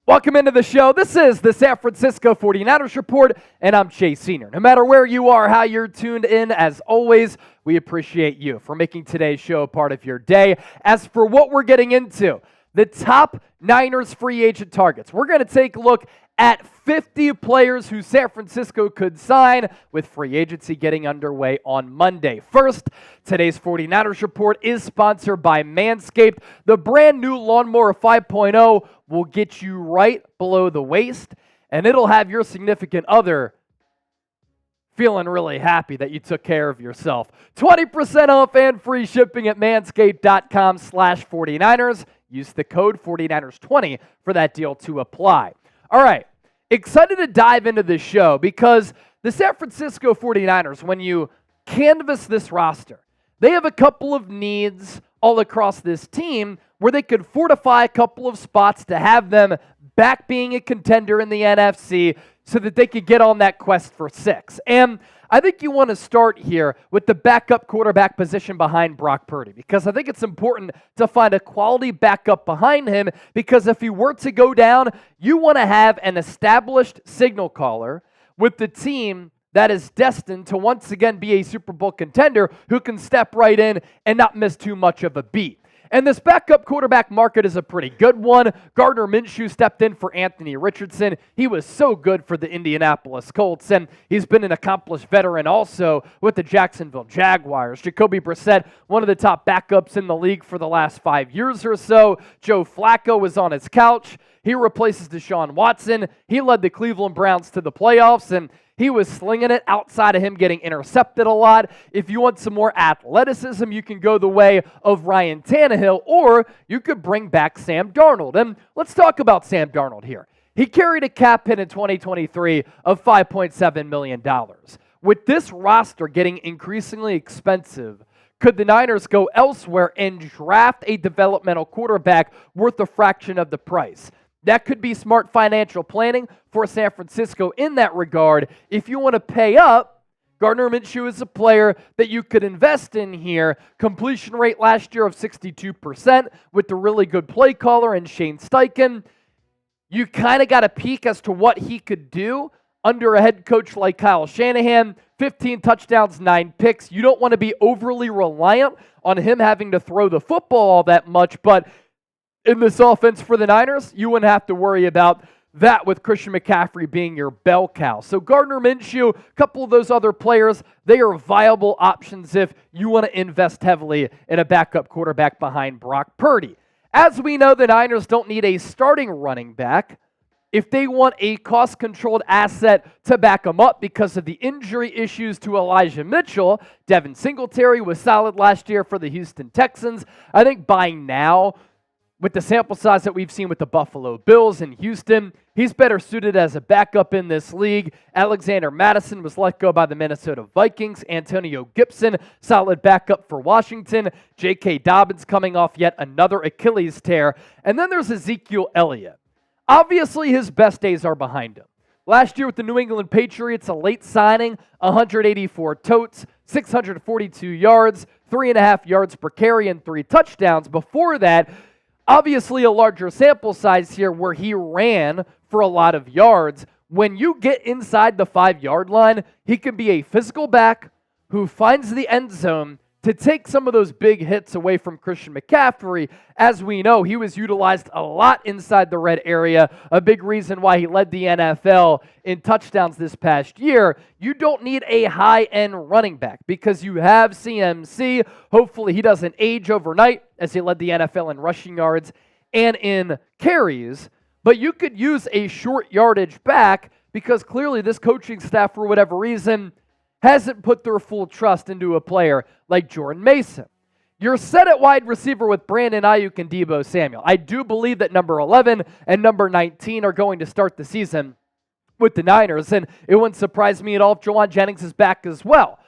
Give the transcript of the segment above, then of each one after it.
Welcome into the show. This is the San Francisco 49ers Report, and I'm Chase Senior. No matter where you are, how you're tuned in, as always, we appreciate you for making today's show a part of your day. As for what we're getting into, the top Niners free agent targets, we're going to take a look at 50 players who San Francisco could sign, with free agency getting underway on Monday. First, today's 49ers Report is sponsored by Manscaped. The brand new Lawnmower 5.0 will get you right below the waist, and it'll have your significant other feeling really happy that you took care of yourself. 20% off and free shipping at manscaped.com/49ers. Use the code 49ers20 for that deal to apply. All right, excited to dive into this show because the San Francisco 49ers, when you canvass this roster, they have a couple of needs all across this team where they could fortify a couple of spots to have them back being a contender in the NFC so that they could get on that quest for 6. And I think you want to start here with the backup quarterback position behind Brock Purdy, because I think it's important to find a quality backup behind him, because if he were to go down, you want to have an established signal caller with the team that is destined to once again be a Super Bowl contender who can step right in and not miss too much of a beat. And this backup quarterback market is a pretty good one. Gardner Minshew stepped in for Anthony Richardson. He was so good for the Indianapolis Colts, and he's been an accomplished veteran also with the Jacksonville Jaguars. Jacoby Brissett, one of the top backups in the league for the last 5 years or so. Joe Flacco was on his couch. He replaces Deshaun Watson. He led the Cleveland Browns to the playoffs, and he was slinging it outside of him getting intercepted a lot. If you want some more athleticism, you can go the way of Ryan Tannehill, or you could bring back Sam Darnold. And let's talk about Sam Darnold here. He carried a cap hit in 2023 of $5.7 million. With this roster getting increasingly expensive, could the Niners go elsewhere and draft a developmental quarterback worth a fraction of the price? That could be smart financial planning for San Francisco in that regard. If you want to pay up, Gardner Minshew is a player that you could invest in here. Completion rate last year of 62% with the really good play caller and Shane Steichen. You kind of got a peek as to what he could do under a head coach like Kyle Shanahan. 15 touchdowns, 9 picks. You don't want to be overly reliant on him having to throw the football all that much, but in this offense for the Niners, you wouldn't have to worry about that with Christian McCaffrey being your bell cow. So Gardner Minshew, a couple of those other players, they are viable options if you want to invest heavily in a backup quarterback behind Brock Purdy. As we know, the Niners don't need a starting running back. If they want a cost-controlled asset to back them up because of the injury issues to Elijah Mitchell, Devin Singletary was solid last year for the Houston Texans. I think by now, with the sample size that we've seen with the Buffalo Bills and Houston, he's better suited as a backup in this league. Alexander Mattison was let go by the Minnesota Vikings. Antonio Gibson, solid backup for Washington. J.K. Dobbins coming off yet another Achilles tear. And then there's Ezekiel Elliott. Obviously, his best days are behind him. Last year with the New England Patriots, a late signing, 184 totes, 642 yards, 3.5 yards per carry, and 3 touchdowns. Before that, obviously a larger sample size here where he ran for a lot of yards. When you get inside the 5-yard line, he can be a physical back who finds the end zone to take some of those big hits away from Christian McCaffrey. As we know, he was utilized a lot inside the red area, a big reason why he led the NFL in touchdowns this past year. You don't need a high-end running back because you have CMC. Hopefully he doesn't age overnight as he led the NFL in rushing yards and in carries. But you could use a short yardage back because clearly this coaching staff, for whatever reason, hasn't put their full trust into a player like Jordan Mason. You're set at wide receiver with Brandon Ayuk and Deebo Samuel. I do believe that number 11 and number 19 are going to start the season with the Niners, and it wouldn't surprise me at all if Jawan Jennings is back as well.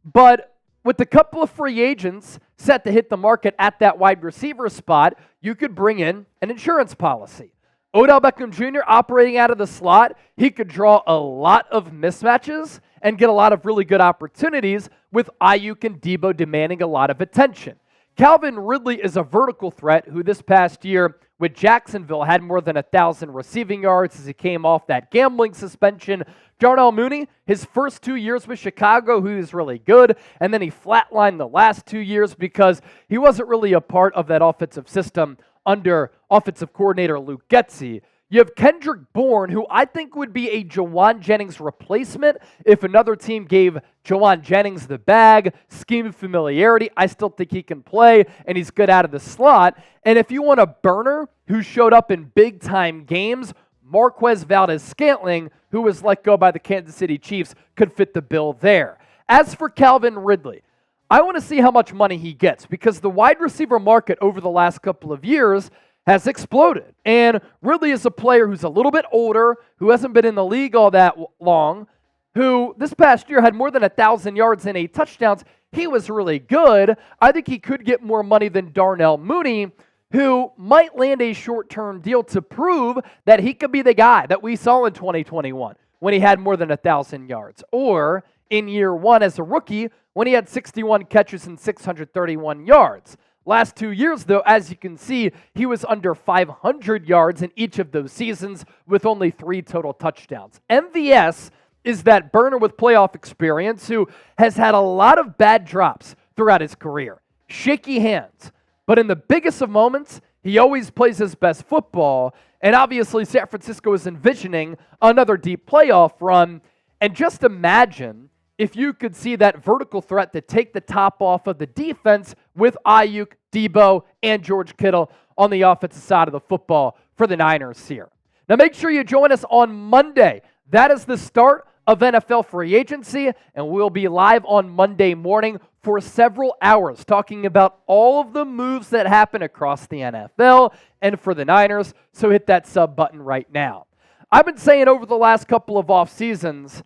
But with a couple of free agents set to hit the market at that wide receiver spot, you could bring in an insurance policy. Odell Beckham Jr. operating out of the slot, he could draw a lot of mismatches and get a lot of really good opportunities with Ayuk and Deebo demanding a lot of attention. Calvin Ridley is a vertical threat who this past year with Jacksonville, had more than 1,000 receiving yards as he came off that gambling suspension. Darnell Mooney, his first 2 years with Chicago, he was really good, and then he flatlined the last 2 years because he wasn't really a part of that offensive system under offensive coordinator Luke Getsy. You have Kendrick Bourne, who I think would be a Jawan Jennings replacement if another team gave Jawan Jennings the bag, scheme familiarity. I still think he can play, and he's good out of the slot. And if you want a burner who showed up in big-time games, Marquez Valdes-Scantling, who was let go by the Kansas City Chiefs, could fit the bill there. As for Calvin Ridley, I want to see how much money he gets because the wide receiver market over the last couple of years has exploded. And Ridley is a player who's a little bit older, who hasn't been in the league all that long, who this past year had more than 1,000 yards and 8 touchdowns. He was really good. I think he could get more money than Darnell Mooney, who might land a short-term deal to prove that he could be the guy that we saw in 2021 when he had more than 1,000 yards, or in year one as a rookie when he had 61 catches and 631 yards. Last 2 years, though, as you can see, he was under 500 yards in each of those seasons with only 3 total touchdowns. MVS is that burner with playoff experience who has had a lot of bad drops throughout his career. Shaky hands. But in the biggest of moments, he always plays his best football. And obviously, San Francisco is envisioning another deep playoff run. And just imagine if you could see that vertical threat to take the top off of the defense with Ayuk, Debo, and George Kittle on the offensive side of the football for the Niners here. Now make sure you join us on Monday. That is the start of NFL free agency, and we'll be live on Monday morning for several hours talking about all of the moves that happen across the NFL and for the Niners, so hit that sub button right now. I've been saying over the last couple of off seasons,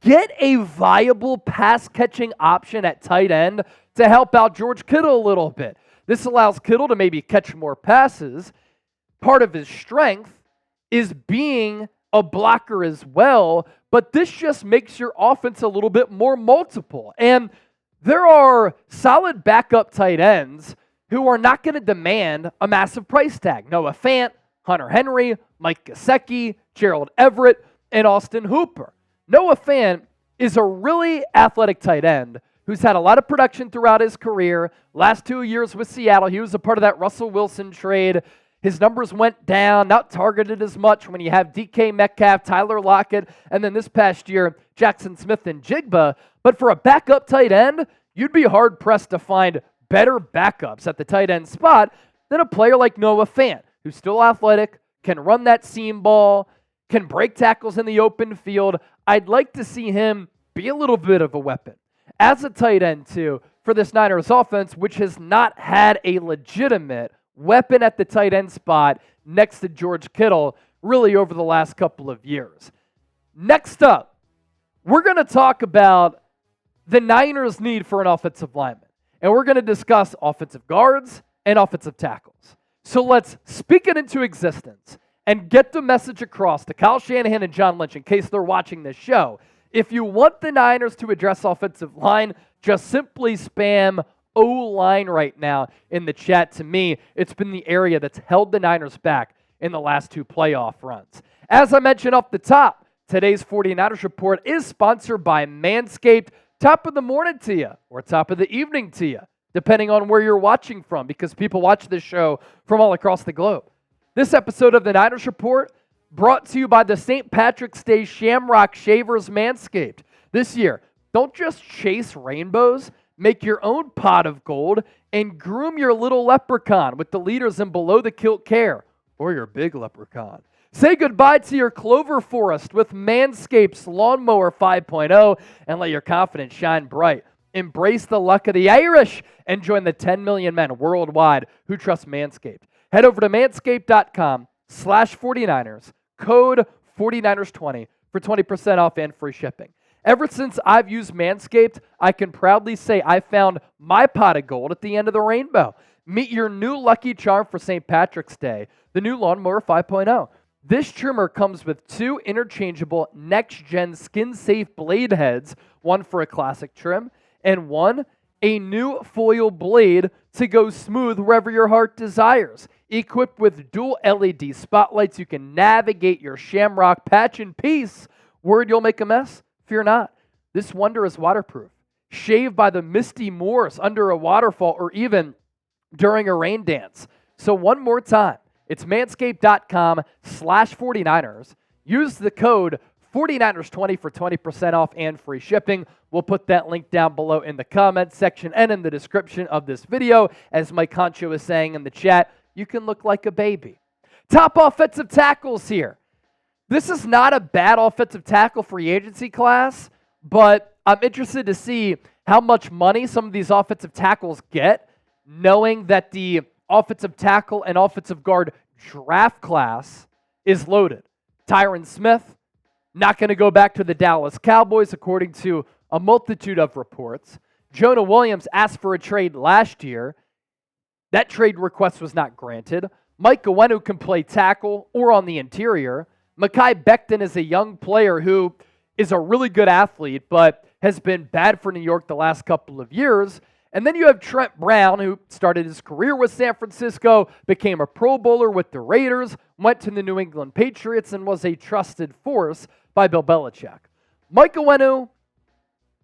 get a viable pass-catching option at tight end to help out George Kittle a little bit. This allows Kittle to maybe catch more passes. Part of his strength is being a blocker as well, but this just makes your offense a little bit more multiple. And there are solid backup tight ends who are not going to demand a massive price tag. Noah Fant, Hunter Henry, Mike Gesicki, Gerald Everett, and Austin Hooper. Noah Fant is a really athletic tight end who's had a lot of production throughout his career. Last 2 years with Seattle, he was a part of that Russell Wilson trade. His numbers went down, not targeted as much when you have DK Metcalf, Tyler Lockett, and then this past year, Jackson Smith and Jigba. But for a backup tight end, you'd be hard-pressed to find better backups at the tight end spot than a player like Noah Fant, who's still athletic, can run that seam ball, can break tackles in the open field. I'd like to see him be a little bit of a weapon as a tight end, too, for this Niners offense, which has not had a legitimate weapon at the tight end spot next to George Kittle really over the last couple of years. Next up, we're going to talk about the Niners' need for an offensive lineman, and we're going to discuss offensive guards and offensive tackles. So let's speak it into existence and get the message across to Kyle Shanahan and John Lynch in case they're watching this show. If you want the Niners to address offensive line, just simply spam O-line right now in the chat. To me, it's been the area that's held the Niners back in the last 2 playoff runs. As I mentioned off the top, today's 49ers Report is sponsored by Manscaped. Top of the morning to you, or top of the evening to you, depending on where you're watching from, because people watch this show from all across the globe. This episode of the Niners Report brought to you by the St. Patrick's Day Shamrock Shavers Manscaped. This year, don't just chase rainbows, make your own pot of gold, and groom your little leprechaun with the leaders in below-the-kilt care, or your big leprechaun. Say goodbye to your clover forest with Manscaped's Lawnmower 5.0 and let your confidence shine bright. Embrace the luck of the Irish and join the 10 million men worldwide who trust Manscaped. Head over to manscaped.com/49ers, code 49ers20 for 20% off and free shipping. Ever since I've used Manscaped, I can proudly say I found my pot of gold at the end of the rainbow. Meet your new lucky charm for St. Patrick's Day, the new Lawnmower 5.0. This trimmer comes with 2 interchangeable next-gen skin-safe blade heads, one for a classic trim and one a new foil blade to go smooth wherever your heart desires. Equipped with dual LED spotlights, you can navigate your shamrock patch in peace. Worried you'll make a mess? Fear not. This wonder is waterproof. Shaved by the misty moors under a waterfall or even during a rain dance. So one more time, it's manscaped.com/49ers. Use the code 49ers20 for 20% off and free shipping. We'll put that link down below in the comments section and in the description of this video. As Mike Concho is saying in the chat, you can look like a baby. Top offensive tackles here. This is not a bad offensive tackle free agency class, but I'm interested to see how much money some of these offensive tackles get, knowing that the offensive tackle and offensive guard draft class is loaded. Tyron Smith, not going to go back to the Dallas Cowboys, according to a multitude of reports. Jonah Williams asked for a trade last year. That trade request was not granted. Mike Owenu can play tackle or on the interior. Mekhi Becton is a young player who is a really good athlete, but has been bad for New York the last couple of years. And then you have Trent Brown, who started his career with San Francisco, became a Pro Bowler with the Raiders, went to the New England Patriots, and was a trusted force by Bill Belichick. Mike Owenu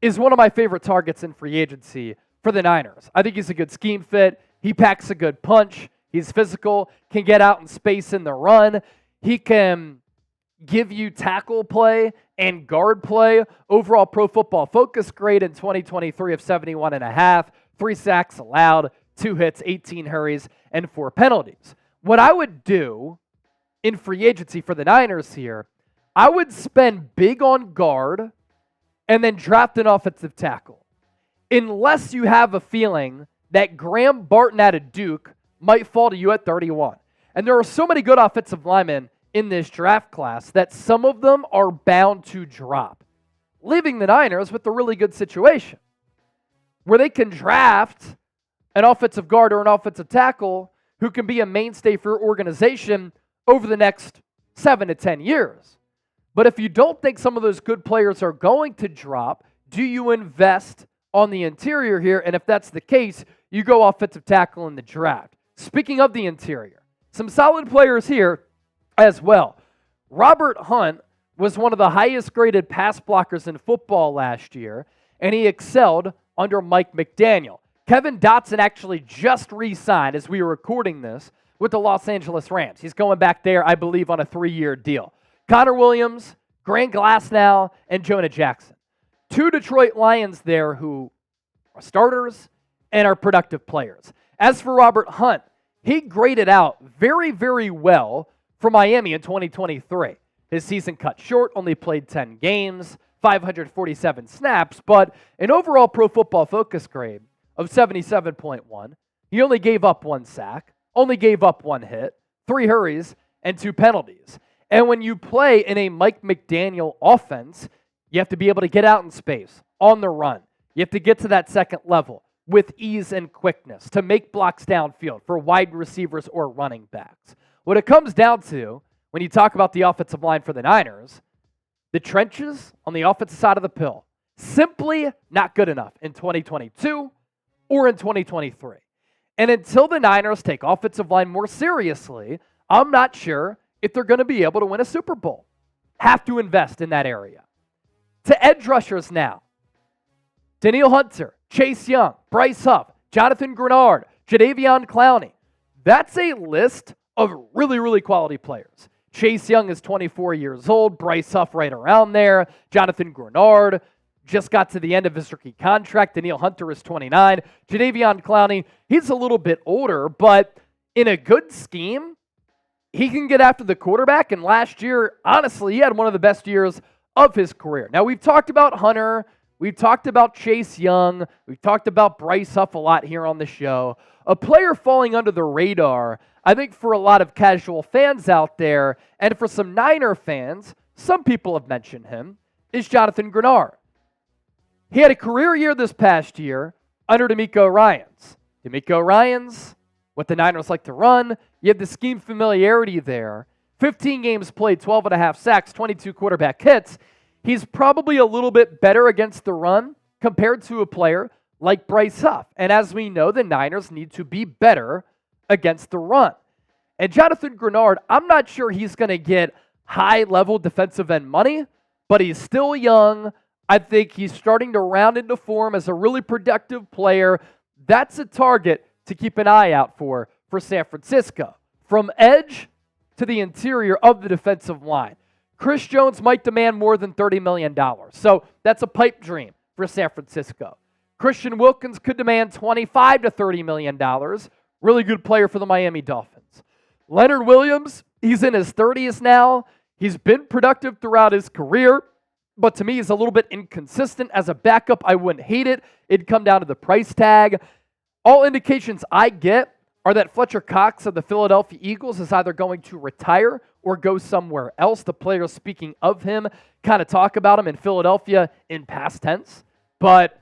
is one of my favorite targets in free agency for the Niners. I think he's a good scheme fit. He packs a good punch. He's physical, can get out in space in the run. He can give you tackle play and guard play. Overall Pro Football Focus grade in 2023 of 71.5, 3 sacks allowed, 2 hits, 18 hurries, and 4 penalties. What I would do in free agency for the Niners here, I would spend big on guard and then draft an offensive tackle. Unless you have a feeling that Graham Barton out of Duke might fall to you at 31. And there are so many good offensive linemen in this draft class that some of them are bound to drop, leaving the Niners with a really good situation where they can draft an offensive guard or an offensive tackle who can be a mainstay for your organization over the next 7 to 10 years. But if you don't think some of those good players are going to drop, do you invest on the interior here? And if that's the case, you go offensive tackle in the draft. Speaking of the interior, some solid players here as well. Robert Hunt was one of the highest graded pass blockers in football last year, and he excelled under Mike McDaniel. Kevin Dotson actually just re-signed, as we were recording this, with the Los Angeles Rams. He's going back there, I believe, on a 3-year deal. Connor Williams, Grant Glasnow, and Jonah Jackson. 2 Detroit Lions there who are starters and are productive players. As for Robert Hunt, he graded out very, very well for Miami in 2023. His season cut short, only played 10 games, 547 snaps, but an overall Pro Football Focus grade of 77.1. He only gave up 1 sack, only gave up 1 hit, 3 hurries, and 2 penalties. And when you play in a Mike McDaniel offense, you have to be able to get out in space, on the run. You have to get to that second level with ease and quickness to make blocks downfield for wide receivers or running backs. What it comes down to, when you talk about the offensive line for the Niners, the trenches on the offensive side of the pill, simply not good enough in 2022 or in 2023. And until the Niners take offensive line more seriously, I'm not sure if they're going to be able to win a Super Bowl. Have to invest in that area. To edge rushers now. Danielle Hunter, Chase Young, Bryce Huff, Jonathan Grenard, Jadeveon Clowney. That's a list of really, really quality players. Chase Young is 24 years old. Bryce Huff right around there. Jonathan Grenard just got to the end of his rookie contract. Danielle Hunter is 29. Jadeveon Clowney, he's a little bit older, but in a good scheme, he can get after the quarterback. And last year, honestly, he had one of the best years of his career. Now, we've talked about Hunter. We've talked about Chase Young. We've talked about Bryce Huff a lot here on the show. A player falling under the radar, I think, for a lot of casual fans out there, and for some Niner fans, some people have mentioned him, is Jonathan Grenard. He had a career year this past year under DeMeco Ryans. DeMeco Ryans, what the Niners like to run, you have the scheme familiarity there. 15 games played, 12.5 sacks, 22 quarterback hits. He's probably a little bit better against the run compared to a player like Bryce Huff. And as we know, the Niners need to be better against the run. And Jonathan Grenard, I'm not sure he's going to get high-level defensive end money, but he's still young. I think he's starting to round into form as a really productive player. That's a target to keep an eye out for San Francisco. From edge to the interior of the defensive line, Chris Jones might demand more than $30 million. So that's a pipe dream for San Francisco. Christian Wilkins could demand $25 to $30 million. Really good player for the Miami Dolphins. Leonard Williams, he's in his 30s now. He's been productive throughout his career, but to me, he's a little bit inconsistent. As a backup, I wouldn't hate it. It'd come down to the price tag. All indications I get are that Fletcher Cox of the Philadelphia Eagles is either going to retire or go somewhere else. The players speaking of him kind of talk about him in Philadelphia in past tense. But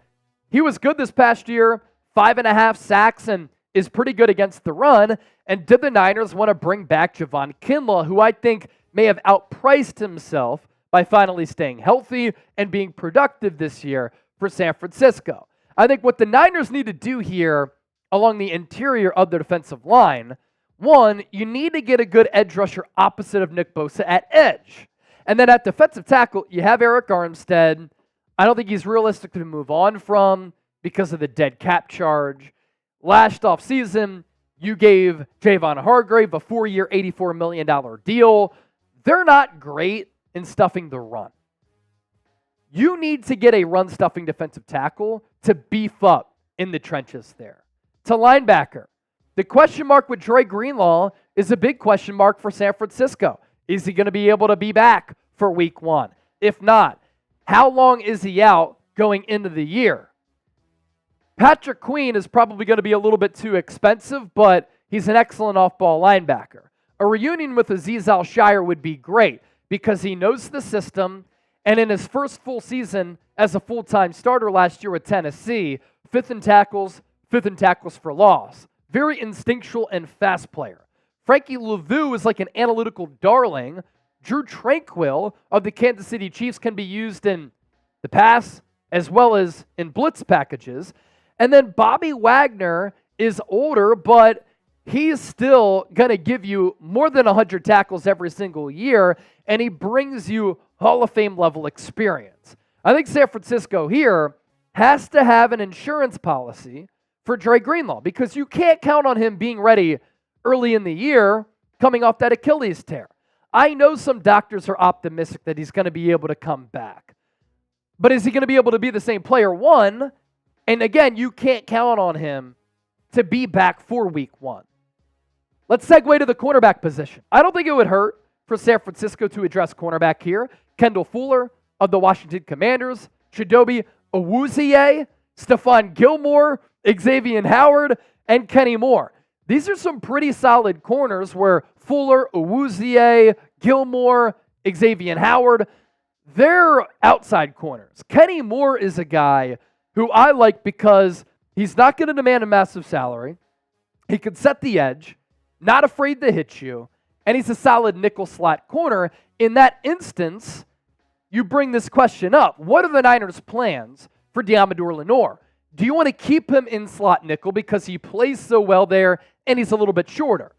he was good this past year, 5.5 sacks, and is pretty good against the run. And did the Niners want to bring back Javon Kinlaw, who I think may have outpriced himself by finally staying healthy and being productive this year for San Francisco? I think what the Niners need to do here along the interior of the defensive line, one, you need to get a good edge rusher opposite of Nick Bosa at edge. And then at defensive tackle, you have Eric Armstead. I don't think he's realistic to move on from because of the dead cap charge. Last offseason, you gave Javon Hargrave a 4-year, $84 million deal. They're not great in stuffing the run. You need to get a run-stuffing defensive tackle to beef up in the trenches there. To linebacker, the question mark with Dre Greenlaw is a big question mark for San Francisco. Is he going to be able to be back for week 1? If not, how long is he out going into the year? Patrick Queen is probably going to be a little bit too expensive, but he's an excellent off-ball linebacker. A reunion with Azeez Al-Shire would be great because he knows the system, and in his first full season as a full-time starter last year with Tennessee, fifth in tackles for loss. Very instinctual and fast player. Frankie Louvu is like an analytical darling. Drew Tranquill of the Kansas City Chiefs can be used in the pass as well as in blitz packages. And then Bobby Wagner is older, but he's still going to give you more than 100 tackles every single year, and he brings you Hall of Fame level experience. I think San Francisco here has to have an insurance policy for Dre Greenlaw because you can't count on him being ready early in the year coming off that Achilles tear. I know some doctors are optimistic that he's going to be able to come back. But is he going to be able to be the same player? One, and again, you can't count on him to be back for week 1. Let's segue to the cornerback position. I don't think it would hurt for San Francisco to address cornerback here. Kendall Fuller of the Washington Commanders, Chidobe Awuzie, Stephon Gilmore, Xavier Howard, and Kenny Moore. These are some pretty solid corners where Fuller, Awuzie, Gilmore, Xavier Howard, they're outside corners. Kenny Moore is a guy who I like because he's not going to demand a massive salary. He can set the edge, not afraid to hit you, and he's a solid nickel slot corner. In that instance, you bring this question up. What are the Niners' plans for Deommodore Lenoir? Do you want to keep him in slot nickel because he plays so well there and he's a little bit shorter?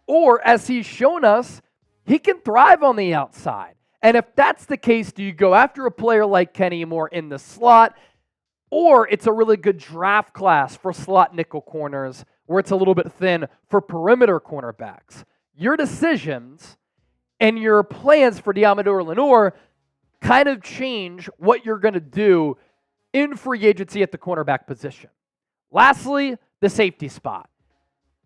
Or, as he's shown us, he can thrive on the outside. And if that's the case, do you go after a player like Kenny Moore in the slot? Or it's a really good draft class for slot nickel corners where it's a little bit thin for perimeter cornerbacks. Your decisions and your plans for Deommodore Lenoir kind of change what you're going to do in free agency at the cornerback position. Lastly, the safety spot.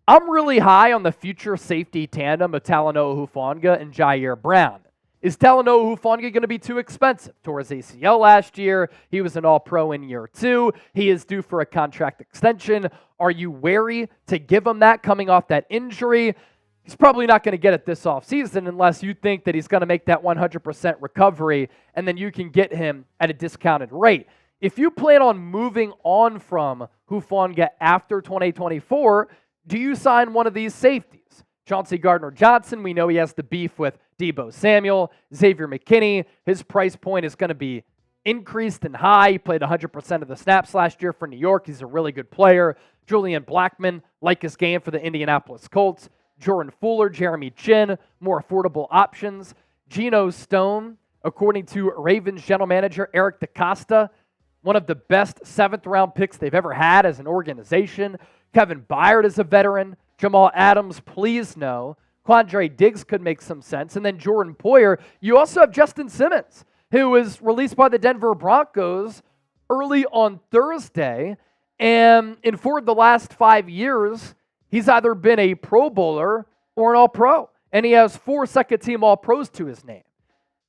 I'm really high on the future safety tandem of Talanoa Hufanga and Jair Brown. Is Talanoa Hufanga going to be too expensive? Tore his ACL last year. He was an All-Pro in year 2. He is due for a contract extension. Are you wary to give him that coming off that injury? He's probably not going to get it this offseason unless you think that he's going to make that 100% recovery, and then you can get him at a discounted rate. If you plan on moving on from Hufanga after 2024, do you sign one of these safeties? Chauncey Gardner-Johnson, we know he has the beef with Deebo Samuel. Xavier McKinney, his price point is going to be increased and high. He played 100% of the snaps last year for New York. He's a really good player. Julian Blackmon, like his game for the Indianapolis Colts. Jordan Fuller, Jeremy Chin, more affordable options. Geno Stone, according to Ravens general manager Eric DeCosta, one of the best 7th-round picks they've ever had as an organization. Kevin Byard is a veteran. Jamal Adams, please no. Quandre Diggs could make some sense. And then Jordan Poyer. You also have Justin Simmons, who was released by the Denver Broncos early on Thursday. And in 4 of the last 5 years, he's either been a Pro Bowler or an All-Pro. And he has 4 second-team All-Pros to his name.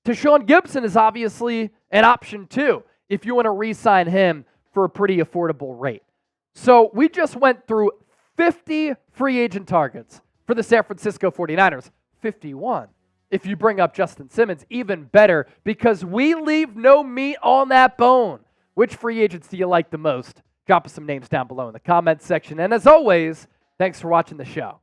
Tashaun Gibson is obviously an option too, if you want to re-sign him for a pretty affordable rate. So we just went through 50 free agent targets for the San Francisco 49ers. 51. If you bring up Justin Simmons, even better, because we leave no meat on that bone. Which free agents do you like the most? Drop us some names down below in the comments section. And as always, thanks for watching the show.